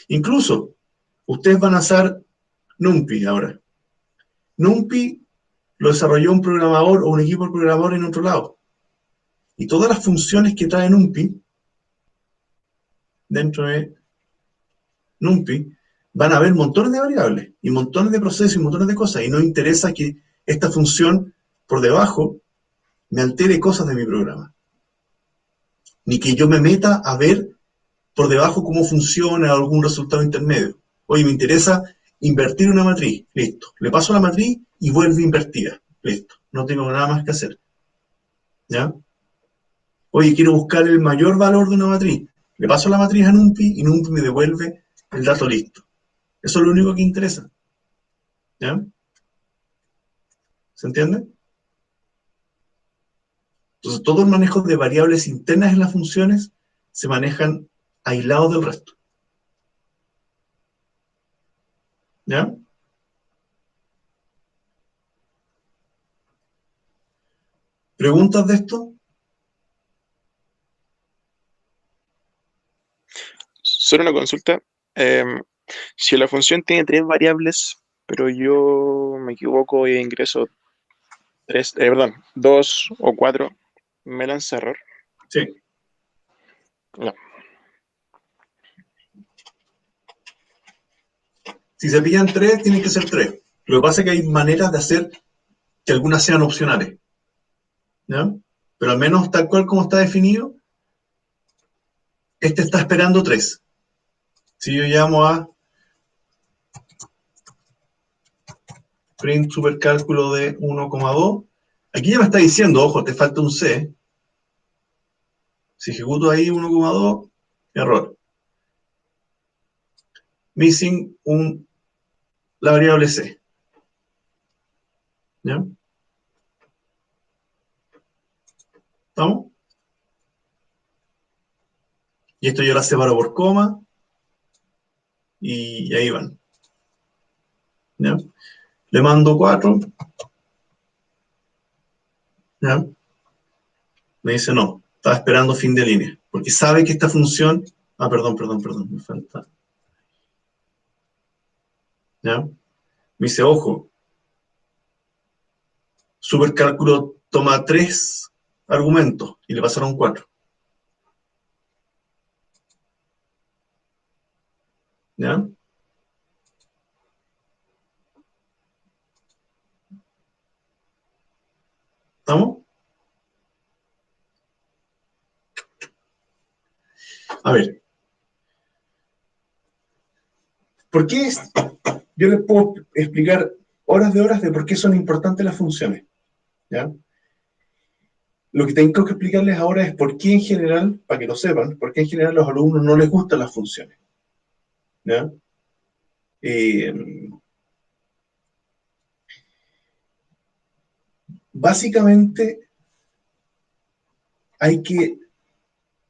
Incluso, ustedes van a usar NumPy ahora. NumPy lo desarrolló un programador o un equipo de programadores en otro lado. Y todas las funciones que trae NumPy, dentro de NumPy, van a haber montones de variables, y montones de procesos, y montones de cosas, y no interesa que esta función por debajo me altere cosas de mi programa. Ni que yo me meta a ver por debajo cómo funciona algún resultado intermedio. Oye, me interesa invertir una matriz, listo. Le paso la matriz y vuelve invertida, listo. No tengo nada más que hacer. ¿Ya? Oye, quiero buscar el mayor valor de una matriz. Le paso la matriz a NumPy y NumPy me devuelve el dato listo. Eso es lo único que interesa. ¿Ya? ¿Se entiende? Entonces, todo el manejo de variables internas en las funciones se manejan aislados del resto. ¿Ya? ¿Preguntas de esto? Solo una consulta. Si la función tiene tres variables, pero yo me equivoco e ingreso dos o cuatro, ¿me lanza error? Sí. No. Si se pillan tres, tienen que ser tres. Lo que pasa es que hay maneras de hacer que algunas sean opcionales. ¿Ya? Pero al menos tal cual como está definido, este está esperando tres. Si yo llamo a print supercálculo de 1,2, aquí ya me está diciendo, ojo, te falta un C. Si ejecuto ahí 1,2, error. Missing la variable C. ¿Ya? ¿Estamos? Y esto yo la separo por coma y ahí van. ¿Ya? Le mando 4. ¿Ya? Me dice no, estaba esperando fin de línea. Porque sabe que esta función... Ah, perdón, me falta. ¿Ya? Me dice, ojo, supercálculo toma 3 argumentos y le pasaron 4. ¿Ya? ¿Estamos? A ver. ¿Por qué es? Yo les puedo explicar horas de por qué son importantes las funciones. ¿Ya? Lo que tengo que explicarles ahora es por qué en general, para que lo sepan, por qué en general a los alumnos no les gustan las funciones. ¿Ya? Básicamente hay que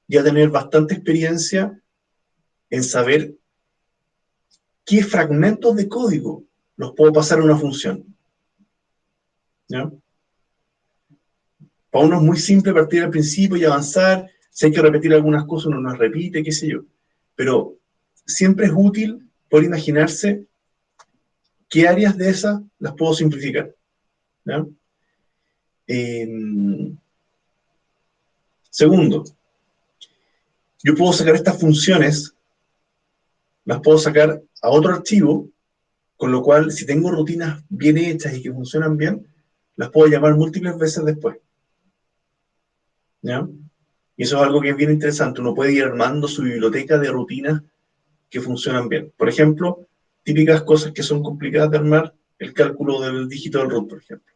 ya tener bastante experiencia en saber qué fragmentos de código los puedo pasar a una función. ¿Ya? Para uno es muy simple partir al principio y avanzar. Si hay que repetir algunas cosas, uno las repite, qué sé yo. Pero siempre es útil poder imaginarse qué áreas de esas las puedo simplificar. ¿Ya? Segundo, yo puedo sacar estas funciones, las puedo sacar a otro archivo, con lo cual, si tengo rutinas bien hechas y que funcionan bien, las puedo llamar múltiples veces después. ¿Ya? Y eso es algo que es bien interesante. Uno puede ir armando su biblioteca de rutinas que funcionan bien. Por ejemplo, típicas cosas que son complicadas de armar, el cálculo del dígito del root, por ejemplo.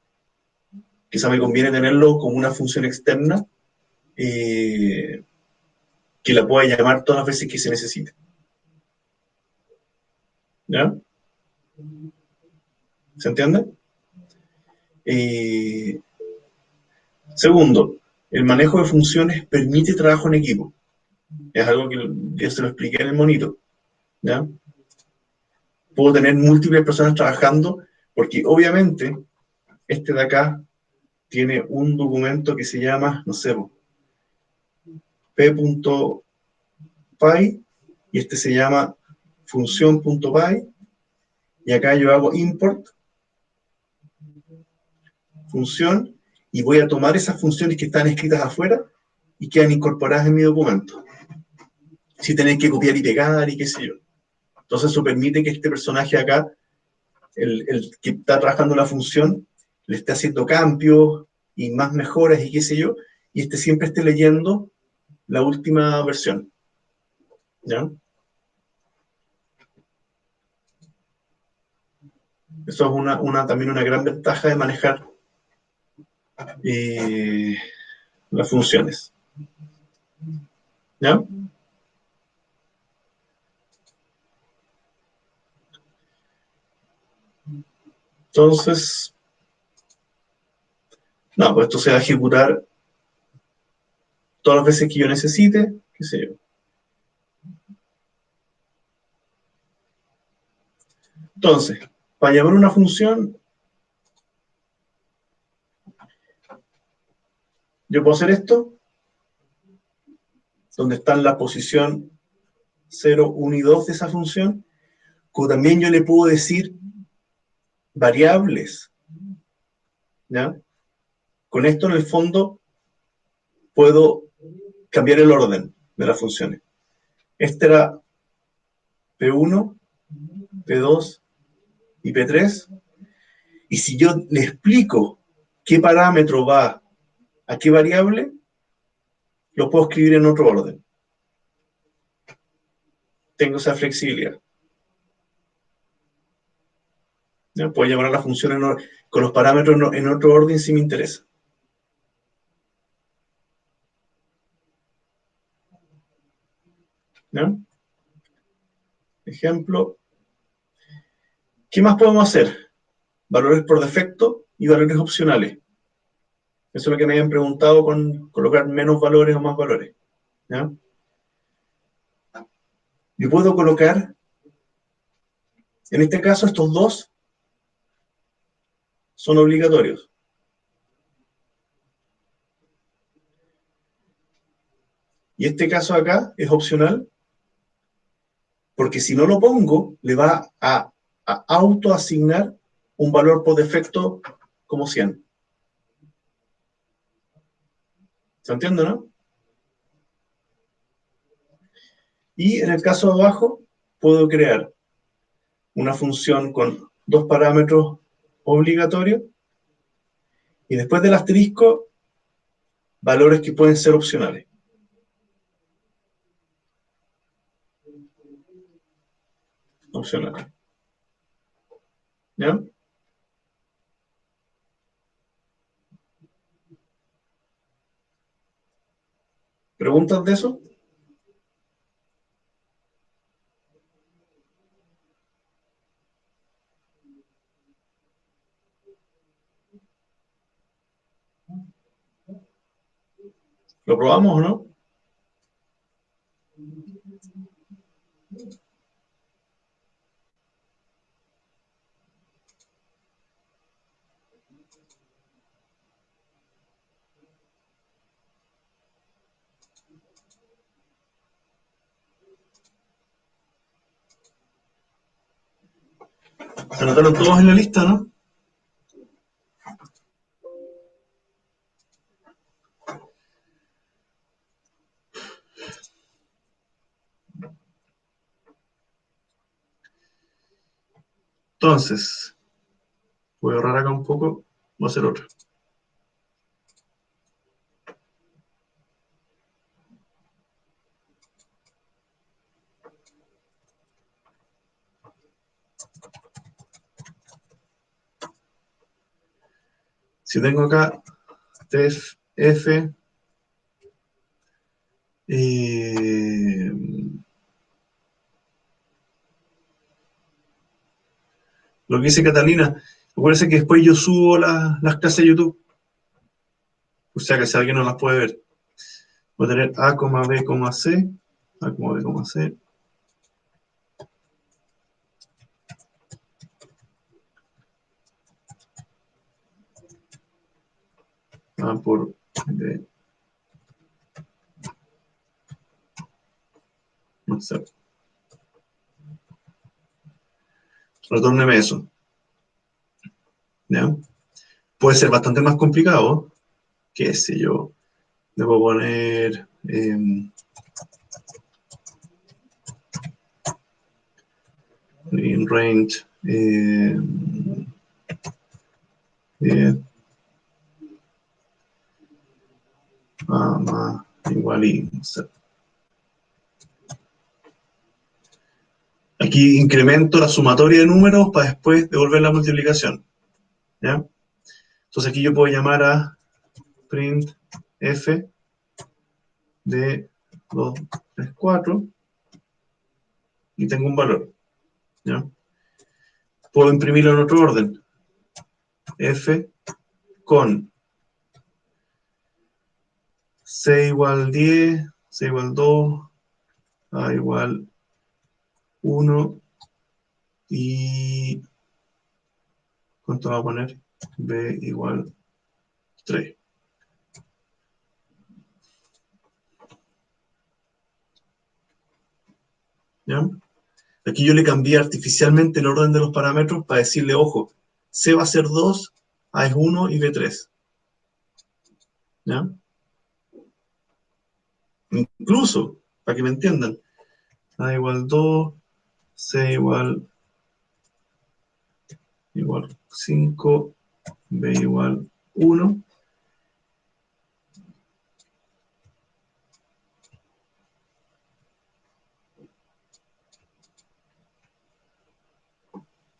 Quizá me conviene tenerlo como una función externa que la pueda llamar todas las veces que se necesite. ¿Ya? ¿Se entiende? Segundo, el manejo de funciones permite trabajo en equipo. Es algo que ya se lo expliqué en el monito. ¿Ya? Puedo tener múltiples personas trabajando porque obviamente este de acá tiene un documento que se llama, no sé, p.py y este se llama función.py y acá yo hago import función y voy a tomar esas funciones que están escritas afuera y quedan incorporadas en mi documento. Si tenéis que copiar y pegar y qué sé yo. Entonces eso permite que este personaje acá, el que está trabajando la función, le esté haciendo cambios y más mejoras y qué sé yo, y este siempre esté leyendo la última versión. ¿Ya? Eso es también una gran ventaja de manejar las funciones. ¿Ya? Entonces, no, pues esto se va a ejecutar todas las veces que yo necesite, qué sé yo. Entonces, para llamar una función, yo puedo hacer esto, donde está en la posición 0, 1 y 2 de esa función, como también yo le puedo decir variables. ¿Ya? Con esto, en el fondo, puedo cambiar el orden de las funciones. Este era P1, P2 y P3. Y si yo le explico qué parámetro va a qué variable, lo puedo escribir en otro orden. Tengo esa flexibilidad. ¿Ya? Puedo llamar a la función con los parámetros en otro orden si me interesa. ¿Ya? Ejemplo. ¿Qué más podemos hacer? Valores por defecto y valores opcionales. Eso es lo que me habían preguntado con colocar menos valores o más valores. ¿Ya? Yo puedo colocar, en este caso, estos dos son obligatorios. Y este caso acá es opcional, porque si no lo pongo, le va a autoasignar un valor por defecto como 100. ¿Se entiende, no? Y en el caso de abajo, puedo crear una función con dos parámetros obligatorios Y después del asterisco, valores que pueden ser opcionales. Opcionales. ¿Ya? ¿Preguntas de eso? ¿Lo probamos o no? Se anotaron todos en la lista, ¿no? Entonces, voy a ahorrar acá un poco, voy a hacer otro. Si tengo acá def f, lo que dice Catalina, acuérdense que después yo subo las clases de YouTube, o sea que si alguien no las puede ver. Voy a tener A, B, C, A, B, C, A por B, no sé. Retórneme eso. ¿Ya? Puede ser bastante más complicado, qué sé yo. Le puedo poner in range 10 A más igual y no sé. Aquí incremento la sumatoria de números para después devolver la multiplicación. ¿Ya? Entonces aquí yo puedo llamar a print f de 2, 3, 4 y tengo un valor. ¿Ya? Puedo imprimirlo en otro orden. F con C igual 10, C igual 2, A igual 1 y ¿cuánto va a poner? B igual 3. ¿Ya? Aquí yo le cambié artificialmente el orden de los parámetros para decirle, ojo, C va a ser 2, A es 1 y B 3. ¿Ya? Incluso, para que me entiendan, A igual 2, C igual 5, B igual 1.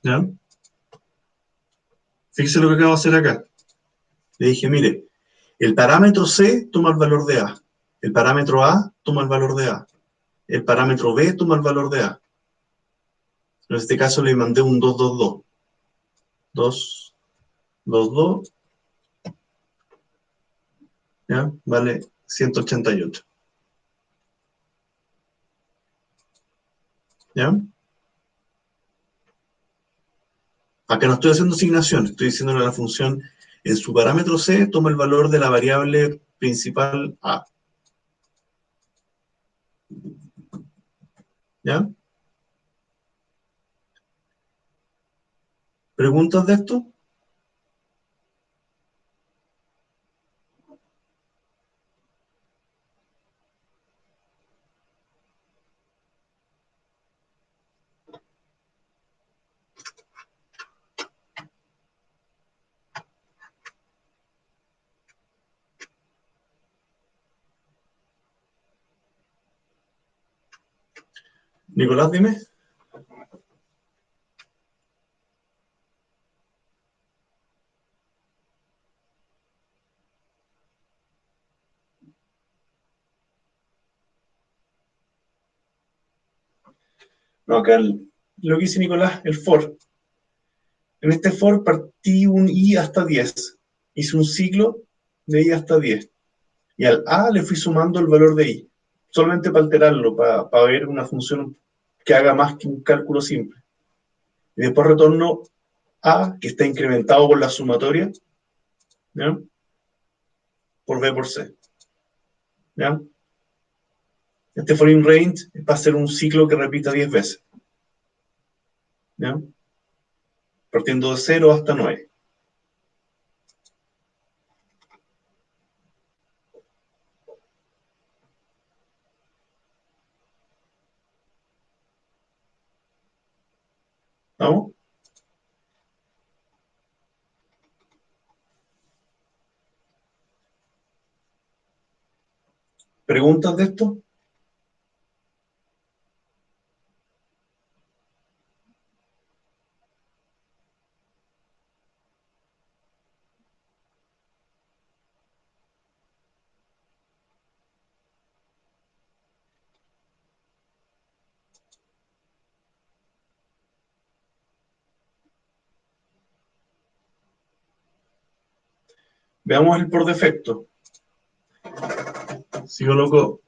¿Ya? Fíjese lo que acabo de hacer acá. Le dije, mire, el parámetro C toma el valor de A. El parámetro A toma el valor de A. El parámetro B toma el valor de A. En este caso le mandé un 2, 2, 2. 2, 2, 2. ¿Ya? Vale 188. ¿Ya? Acá no estoy haciendo asignación, estoy diciéndole a la función, en su parámetro C toma el valor de la variable principal A. ¿Ya? ¿Preguntas de esto? Nicolás, dime. No, acá lo que dice Nicolás, el for. En este for partí un i hasta 10. Hice un ciclo de i hasta 10. Y al a le fui sumando el valor de i. Solamente para alterarlo, para ver una función que haga más que un cálculo simple. Y después retorno a, que está incrementado por la sumatoria, ¿ya? Por b por c. ¿Ya? Este for in range va a ser un ciclo que repita 10 veces. ¿Ya? Partiendo de 0 hasta 9. ¿Vamos? ¿Preguntas de esto? Veamos el por defecto. Si coloco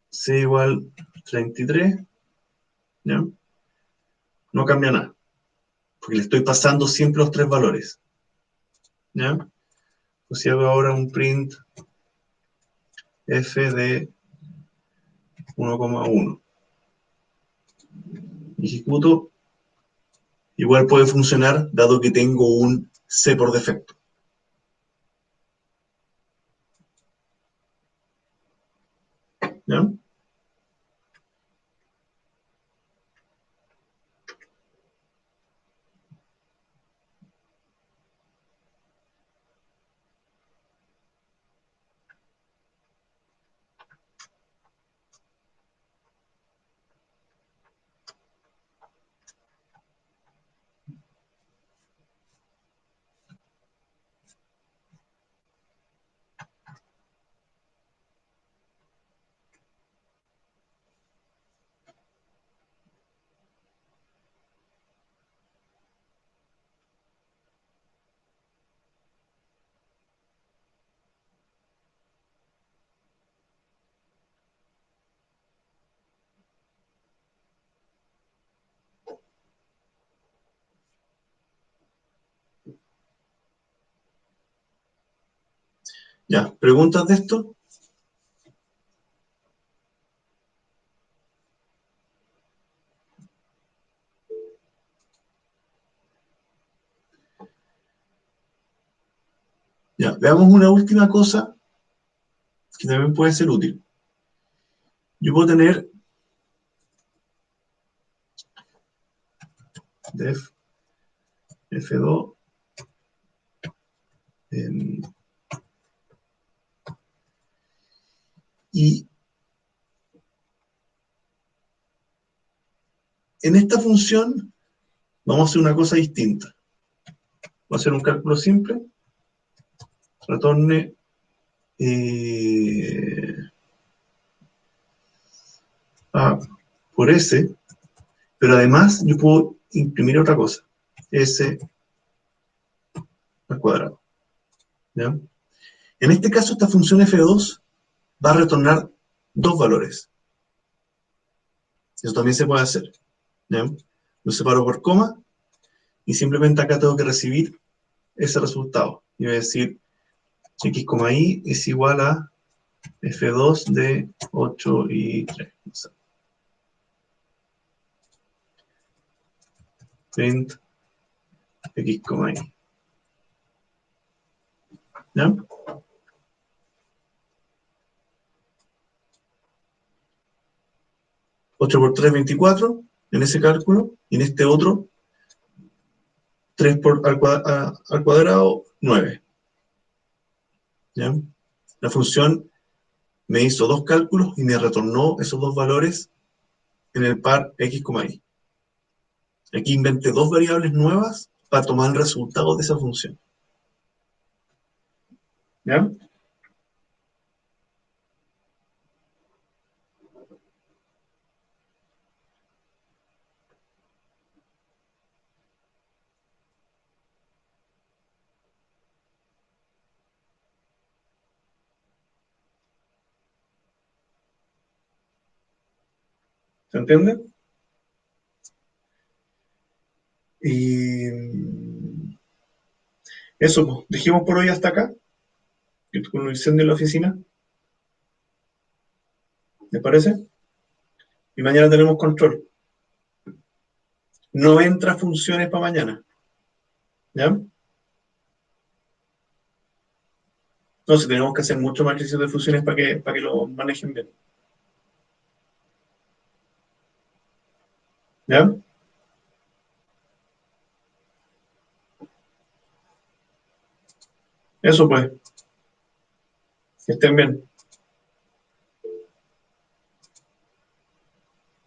c igual 33, ¿ya? No cambia nada, porque le estoy pasando siempre los tres valores. ¿Ya? Pues si hago ahora un print f de 1,1, ejecuto, igual puede funcionar dado que tengo un c por defecto. ¿Ya? ¿Ya? ¿Preguntas de esto? Ya, veamos una última cosa que también puede ser útil. Yo puedo tener def f2 y en esta función vamos a hacer una cosa distinta. Voy a hacer un cálculo simple, retorne a por S, pero además yo puedo imprimir otra cosa, S al cuadrado. ¿Ya? En este caso, esta función f2 va a retornar dos valores. Eso también se puede hacer. ¿Ya? Lo separo por coma y simplemente acá tengo que recibir ese resultado. Y voy a decir x, y es igual a f2 de 8 y 3. Print x, y. ¿Ya? 8 por 3, 24 en ese cálculo, y en este otro 3 al cuadrado, 9. ¿Ya? La función me hizo dos cálculos y me retornó esos dos valores en el par x, y. Aquí inventé dos variables nuevas para tomar el resultado de esa función. ¿Ya? ¿Se entiende? Y eso, pues, dejemos por hoy hasta acá. Con el incendio en la oficina. ¿Les parece? Y mañana tenemos control. 90 funciones para mañana. ¿Ya? Entonces tenemos que hacer mucho más ejercicio de funciones para que lo manejen bien. ¿Ya? Eso pues. Que estén bien.